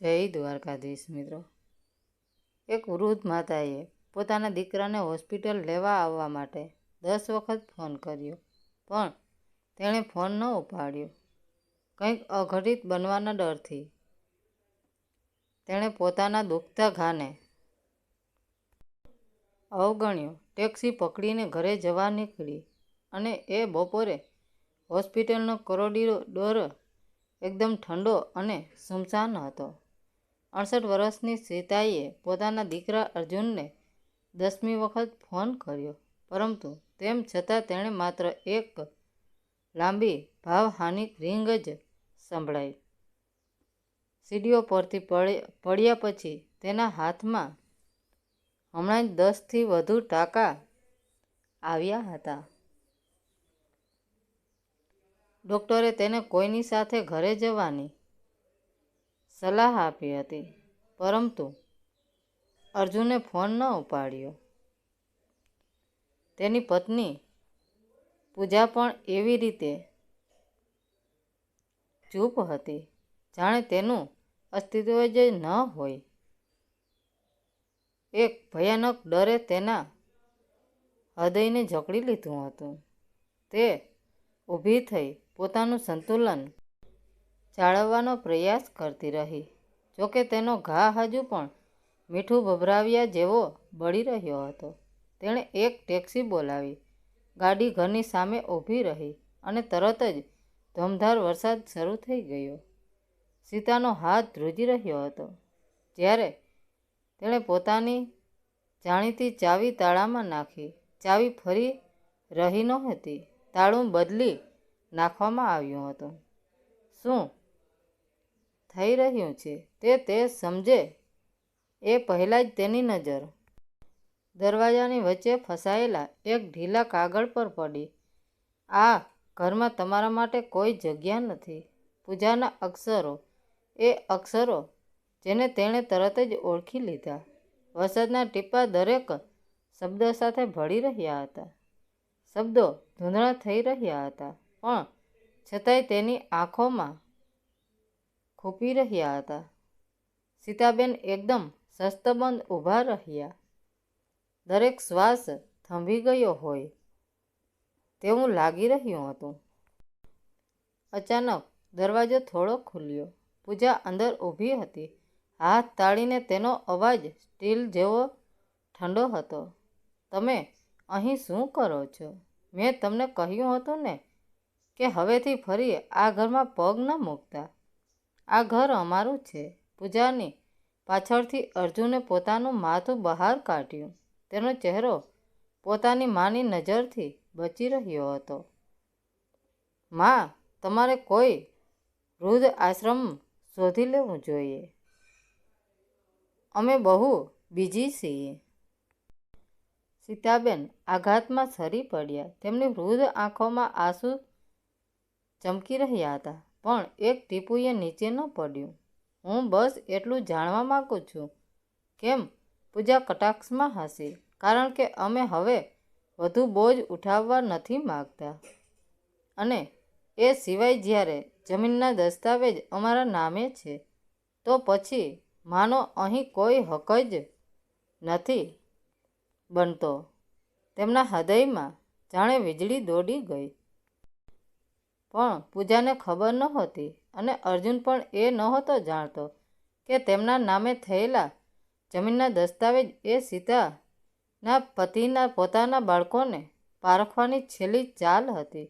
જય દ્વારકાધીશ મિત્રો। એક વૃદ્ધ માતાએ પોતાના દીકરાને હોસ્પિટલ લેવા આવવા માટે 10 વખત ફોન કર્યો, પણ તેણે ફોન ન ઉપાડ્યો। કંઈક અઘટિત બનવાના ડરથી તેણે પોતાના દુખતા ઘાને અવગણ્યો। ટેક્સી પકડીને ઘરે જવા નીકળી અને એ બપોરે હોસ્પિટલનો કોરિડોર એકદમ ઠંડો અને સુમસાન હતો। 68 વર્ષની સીતાએ પોતાના દીકરા અર્જુનને 10મી વખત ફોન કર્યો, પરંતુ તેમ છતાં તેણે માત્ર એક લાંબી ભાવહાનિક રિંગ જ સંભળાઈ। સીડીઓ પરથી પડ્યા પછી તેના હાથમાં હમણાં જ 10થી વધુ ટાંકા આવ્યા હતા। ડોક્ટરે તેને કોઈની સાથે ઘરે જવાની સલાહ આપી હતી, પરંતુ અર્જુને ફોન ન ઉપાડ્યો। તેની પત્ની પૂજા પણ એવી રીતે ચૂપ હતી, જાણે તેનું અસ્તિત્વ જ ન હોય। એક ભયાનક ડરે તેના હૃદયને જકડી લીધું હતું। તે ઊભી થઈ પોતાનું સંતુલન જાળવવાનો પ્રયાસ કરતી રહી, જોકે તેનો ઘા હજુ પણ મીઠું ભભરાવ્યા જેવો બળી રહ્યો હતો। તેણે એક ટેક્સી બોલાવી, ગાડી ઘરની સામે ઊભી રહી અને તરત જ ધોધમાર વરસાદ શરૂ થઈ ગયો। સીતાનો હાથ ધ્રુજી રહ્યો હતો જ્યારે તેણે પોતાની જાણીતી ચાવી તાળામાં નાખી। ચાવી ફરી રહી નહોતી, તાળું બદલી નાખવામાં આવ્યું હતું। શું થઈ રહ્યું છે તે સમજે એ પહેલાં જ તેની નજર દરવાજાની વચ્ચે ફસાયેલા એક ઢીલા કાગળ પર પડી। આ ઘરમાં તમારા માટે કોઈ જગ્યા નથી। પૂજાના અક્ષરો, એ અક્ષરો જેને તેણે તરત જ ઓળખી લીધા। વરસાદના ટીપાં દરેક શબ્દ સાથે ભળી રહ્યા હતા। શબ્દો ધૂંધળા થઈ રહ્યા હતા, પણ છતાંય તેની આંખોમાં ખૂંપી રહ્યા હતા। સીતાબેન એકદમ શસ્તબદ્ધ ઊભા રહ્યા, દરેક શ્વાસ થંભી ગયો હોય તેવું લાગી રહ્યું હતું। અચાનક દરવાજો થોડો ખુલ્યો। પૂજા અંદર ઊભી હતી, હાથ તાળીને। તેનો અવાજ સ્ટીલ જેવો ઠંડો હતો। તમે અહીં શું કરો છો? મેં તમને કહ્યું હતું ને કે હવેથી ફરી આ ઘરમાં પગ ન મૂકતા। આ ઘર અમારું છે। પૂજાની પાછળથી અર્જુને પોતાનું માથું બહાર કાઢ્યું। તેનો ચહેરો પોતાની માની નજરથી બચી રહ્યો હતો। માં, તમારે કોઈ વૃદ્ધ આશ્રમ શોધી લેવું જોઈએ। અમે બહુ બીજી છીએ। સીતાબેન આઘાતમાં સરી પડ્યા। તેમની વૃદ્ધ આંખોમાં આંસુ ચમકી રહ્યા હતા, પણ એક ટીપુંએ નીચે ન પડ્યું। હું બસ એટલું જાણવા માંગુ છું। કેમ? પૂજા કટાક્ષમાં હસી, કારણ કે અમે હવે વધુ બોજ ઉઠાવવા નથી માંગતા, અને એ સિવાય જ્યારે જમીનના દસ્તાવેજ અમારા નામે છે, તો પછી માનો અહીં કોઈ હક જ નથી બનતો। તેમના હૃદયમાં જાણે વીજળી દોડી ગઈ। પણ પૂજાને ખબર નહોતી, અને અર્જુન પણ એ નહોતો જાણતો કે તેમના નામે થયેલા જમીનના દસ્તાવેજ એ સીતાના પતિના પોતાના બાળકોને પારખવાની છેલ્લી ચાલ હતી।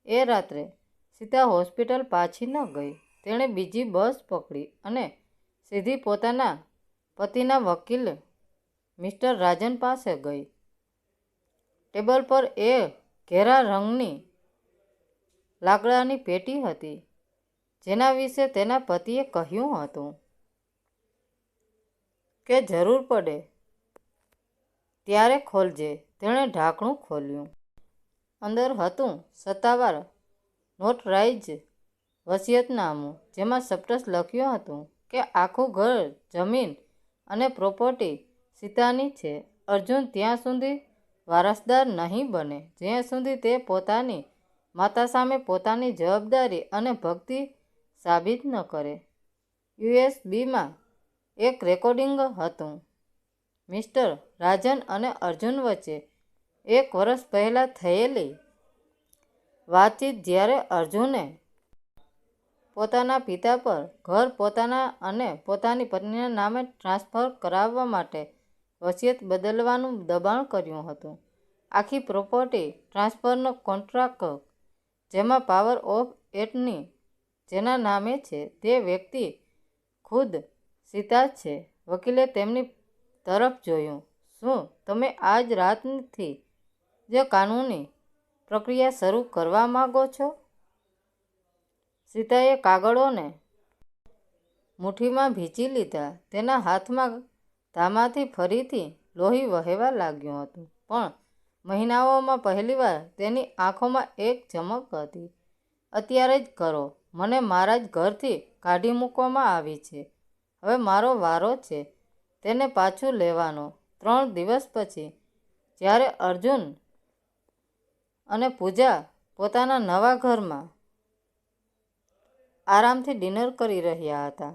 એ રાત્રે સીતા હોસ્પિટલ પાછી ન ગઈ। તેણે બીજી બસ પકડી અને સીધી પોતાના પતિના વકીલ મિસ્ટર રાજન પાસે ગઈ। ટેબલ પર એક ઘેરા રંગની લાકડાની પેટી હતી, જેના વિશે તેના પતિએ કહ્યું હતું કે જરૂર પડે ત્યારે ખોલજે। તેણે ઢાંકણું ખોલ્યું। અંદર હતું સત્તાવાર નોટરાઇઝ્ડ વસિયતનામું, જેમાં સ્પષ્ટ લખ્યું હતું કે આખું ઘર, જમીન અને પ્રોપર્ટી સીતાની છે। અર્જુન ત્યાં સુધી વારસદાર નહીં બને જ્યાં સુધી તે પોતાની માતા સામે પોતાની જવાબદારી અને ભક્તિ સાબિત ન કરે। યુએસબીમાં એક રેકોર્ડિંગ હતું. મિસ્ટર રાજન અને અર્જુન વચ્ચે 1 વર્ષ પહેલાં થયેલી વાતચીત, જ્યારે અર્જુને પોતાના પિતા પર ઘર પોતાના અને પોતાની પત્નીના નામે ટ્રાન્સફર કરાવવા માટે વસિયત બદલવાનું દબાણ કર્યું હતું. આખી પ્રોપર્ટી ટ્રાન્સફરનો કોન્ટ્રાક્ટ, જેમાં પાવર ઓફ એટર્ની જેના નામે છે તે વ્યક્તિ ખુદ સીતા છે. વકીલે તેમની તરફ જોયું. શું તમે આજ રાતથી જ કાનૂની પ્રક્રિયા શરૂ કરવા માંગો છો? સીતાએ કાગળોને મુઠ્ઠીમાં ભીંચી લીધા. તેના હાથમાં ધામાથી ફરીથી લોહી વહેવા લાગ્યું હતું. પણ મહિનાઓમાં પહેલીવાર તેની આંખોમાં એક ચમક હતી. અત્યારે જ કરો. મને મારા જ ઘરથી કાઢી મૂકવામાં આવી છે. હવે મારો વારો છે તેને પાછું લેવાનો. 3 દિવસ પછી, જ્યારે અર્જુન અને પૂજા પોતાના નવા ઘરમાં આરામથી ડિનર કરી રહ્યા હતા,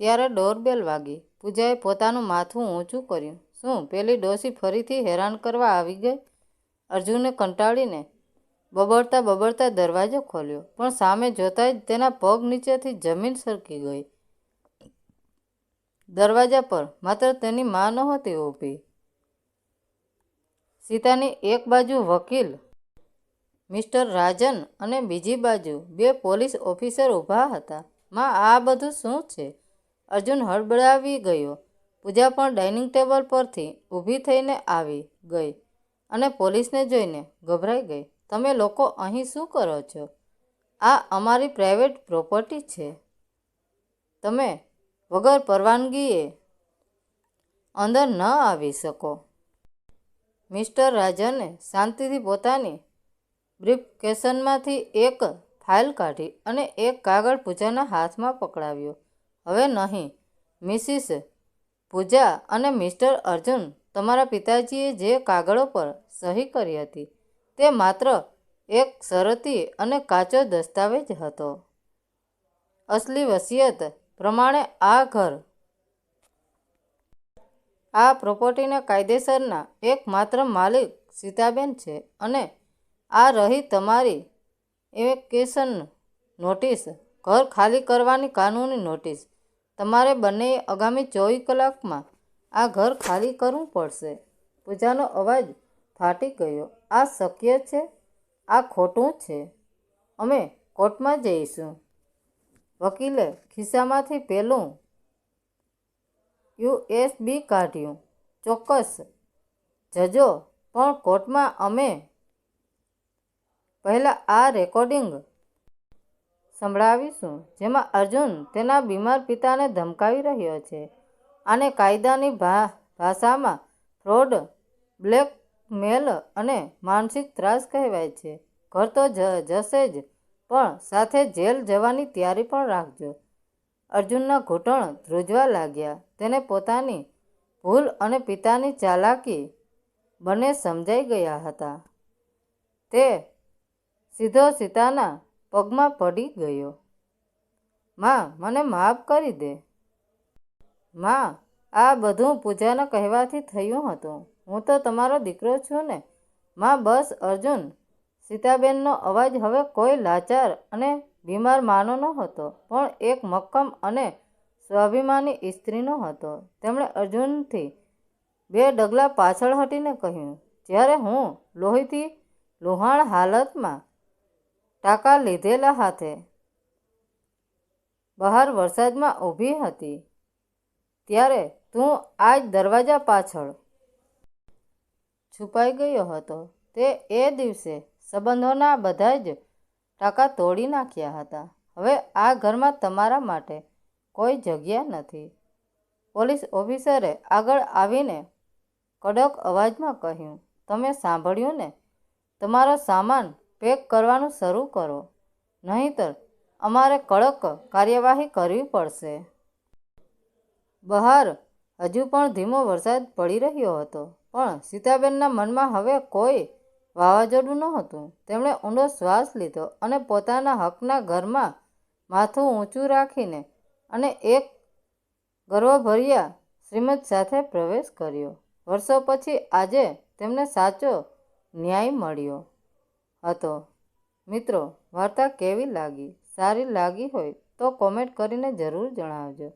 ત્યારે ડોરબેલ વાગી. પૂજાએ પોતાનું માથું ઊંચું કર્યું. શું પેલી ડોશી ફરીથી હેરાન કરવા આવી ગઈ? અર્જુને કંટાળીને બબડતા બબડતા દરવાજો ખોલ્યો, પણ સામે જોતાં જ તેના પગ નીચેથી જમીન સરકી ગઈ. દરવાજા પર માત્ર તેની મા નહોતી ઊભી. સીતાની એક બાજુ વકીલ મિસ્ટર રાજન અને બીજી બાજુ 2 પોલીસ ઓફિસર ઊભા હતા. માં, આ બધું શું છે? અર્જુન હડબડાવી ગયો. પૂજા પણ ડાઇનિંગ ટેબલ પરથી ઊભી થઈને આવી ગઈ અને પોલીસને જોઈને ગભરાઈ ગઈ. તમે લોકો અહીં શું કરો છો? આ અમારી પ્રાઇવેટ પ્રોપર્ટી છે. તમે વગર પરવાનગીએ અંદર ન આવી શકો. મિસ્ટર રાજને શાંતિથી પોતાની બ્રીફકેસમાંથી એક ફાઇલ કાઢી અને એક કાગળ પૂજાના હાથમાં પકડાવ્યો. હવે નહીં, મિસિસ પૂજા અને મિસ્ટર અર્જુન, તમારા પિતાજીએ જે કાગળો પર સહી કરી હતી તે માત્ર એક શરતી અને કાચો દસ્તાવેજ હતો. અસલી વસિયત પ્રમાણે આ ઘર, આ પ્રોપર્ટીના કાયદેસરના એકમાત્ર માલિક સીતાબેન છે અને આ રહી તમારી ઇવેક્યુએશન નોટિસ, ઘર ખાલી કરવાની કાનૂની નોટિસ. તમારે બંનેએ આગામી 24 કલાકમાં આ ઘર ખાલી કરવું પડશે. પૂજાનો અવાજ ફાટી ગયો. આ શક્ય છે? આ ખોટું છે. અમે કોર્ટમાં જઈશું. વકીલે ખિસ્સામાંથી પેલું યુએસબી કાઢ્યું. ચોક્કસ જજો, પણ કોર્ટમાં અમે પહેલા આ રેકોર્ડિંગ સંભળાવીશું, જેમાં અર્જુન તેના બીમાર પિતાને ધમકાવી રહ્યો છે. આને કાયદાની ભાષામાં ફ્રોડ, બ્લેકમેલ અને માનસિક ત્રાસ કહેવાય છે. ઘર તો જશે જ, પણ સાથે જેલ જવાની તૈયારી પણ રાખજો. અર્જુનના ઘૂંટણ ધ્રુજવા લાગ્યા. તેને પોતાની ભૂલ અને પિતાની ચાલાકી બંને સમજાઈ ગયા હતા. તે સીધો સીતાના પગમાં પડી ગયો. માં, મને માફ કરી દે. માં, આ બધું પૂજાના કહેવાથી થયું હતું. હું તો તમારો દીકરો છું ને. માં, બસ. અર્જુન. સીતાબેનનો અવાજ હવે કોઈ લાચાર અને બીમાર માનો નહોતો, પણ એક મક્કમ અને સ્વાભિમાની સ્ત્રીનો હતો. તેમણે અર્જુનથી 2 ડગલા પાછળ હટીને કહ્યું, જ્યારે હું લોહીથી લુહાણ હાલતમાં, ટાંકા લીધેલા હાથે બહાર વરસાદમાં ઊભી હતી, ત્યારે તું આ જ દરવાજા પાછળ છુપાઈ ગયો હતો. તે એ દિવસે સંબંધોના બધા જ ટાંકા તોડી નાખ્યા હતા. હવે આ ઘરમાં તમારા માટે કોઈ જગ્યા નથી. પોલીસ ઓફિસરે આગળ આવીને કડક અવાજમાં કહ્યું, તમે સાંભળ્યું ને? તમારો સામાન પેક કરવાનું શરૂ કરો, નહીંતર અમારે કડક કાર્યવાહી કરવી પડશે. બહાર હજુ પણ ધીમો વરસાદ પડી રહ્યો હતો, પણ સીતાબેનના મનમાં હવે કોઈ વાવાઝોડું નહોતું. તેમણે ઊંડો શ્વાસ લીધો અને પોતાના હકના ઘરમાં માથું ઊંચું રાખીને અને એક ગર્વભર્યા શ્રીમત સાથે પ્રવેશ કર્યો. વર્ષો પછી આજે તેમને સાચો ન્યાય મળ્યો હતો. મિત્રો, વાર્તા કેવી લાગી? સારી લાગી હોય તો કોમેન્ટ કરીને જરૂર જણાવજો.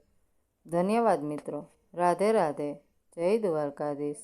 ધન્યવાદ મિત્રો. રાધે રાધે. જય દ્વારકાધીશ.